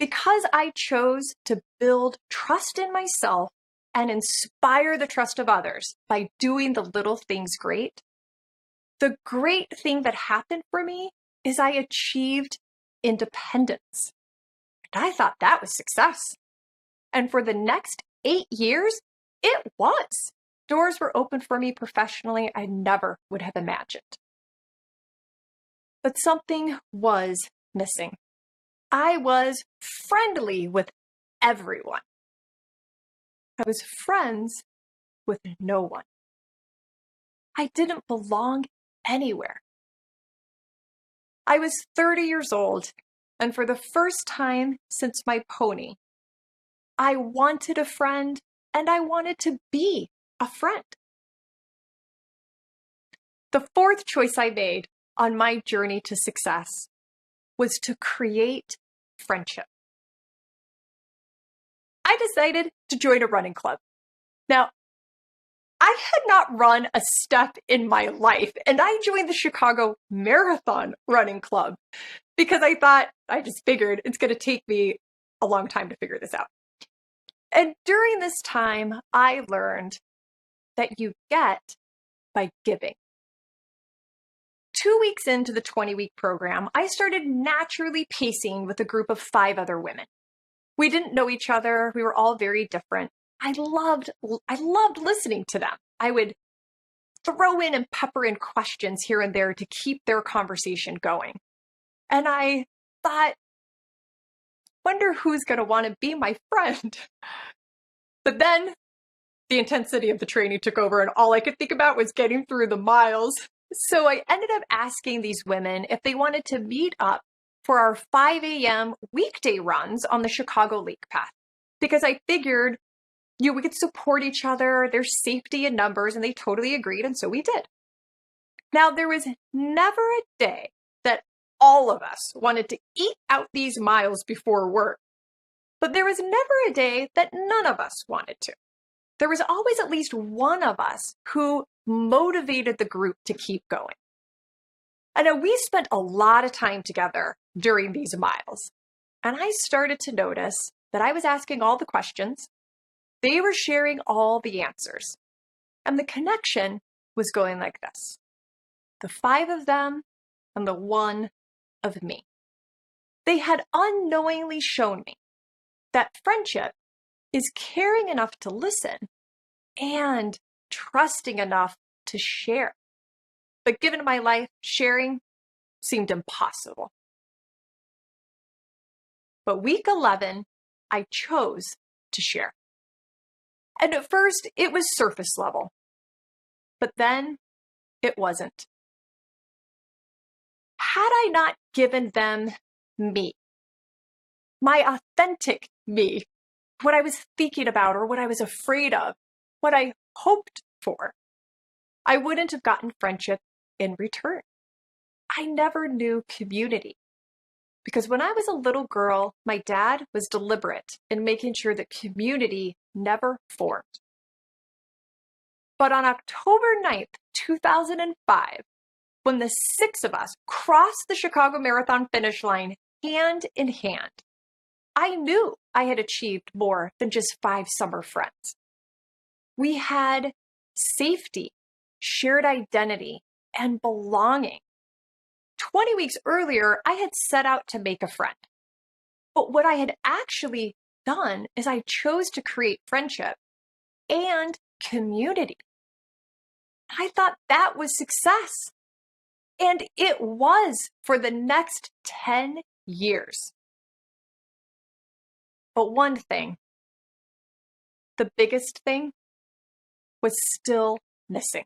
Because I chose to build trust in myself and inspire the trust of others by doing the little things great, the great thing that happened for me is I achieved independence. And I thought that was success. And for the next 8 years, it was. Doors were open for me professionally I never would have imagined. But something was missing. I was friendly with everyone. I was friends with no one. I didn't belong anywhere. I was 30 years old, and for the first time since my pony, I wanted a friend, and I wanted to be a friend. The fourth choice I made on my journey to success was to create friendship. I decided to join a running club. Now, I had not run a step in my life, and I joined the Chicago Marathon Running Club because I just figured it's going to take me a long time to figure this out. And during this time, I learned that you get by giving. 2 weeks into the 20-week program, I started naturally pacing with a group of 5 other women. We didn't know each other. We were all very different. I loved listening to them. I would throw in and pepper in questions here and there to keep their conversation going. And I thought, wonder who's going to want to be my friend. But then the intensity of the training took over, and all I could think about was getting through the miles. So I ended up asking these women if they wanted to meet up for our 5 a.m. weekday runs on the Chicago Lake Path, because I figured we could support each other. There's safety in numbers, and they totally agreed, and so we did. Now, there was never a day that all of us wanted to eat out these miles before work, but there was never a day that none of us wanted to. There was always at least one of us who motivated the group to keep going. And we spent a lot of time together during these miles, and I started to notice that I was asking all the questions. They were sharing all the answers, and the connection was going like this: the 5 of them and the 1 of me. They had unknowingly shown me that friendship is caring enough to listen and trusting enough to share. But given my life, sharing seemed impossible. But week 11, I chose to share. And at first, it was surface level. But then, it wasn't. Had I not given them me, my authentic me, what I was thinking about or what I was afraid of, what I hoped for, I wouldn't have gotten friendship in return. I never knew community. Because when I was a little girl, my dad was deliberate in making sure that community never formed. But on October 9th, 2005, when the 6 of us crossed the Chicago Marathon finish line hand in hand, I knew I had achieved more than just 5 summer friends. We had safety, shared identity, and belonging. 20 weeks earlier, I had set out to make a friend. But what I had actually done is I chose to create friendship and community. I thought that was success. And it was for the next 10 years. But one thing, the biggest thing, was still missing.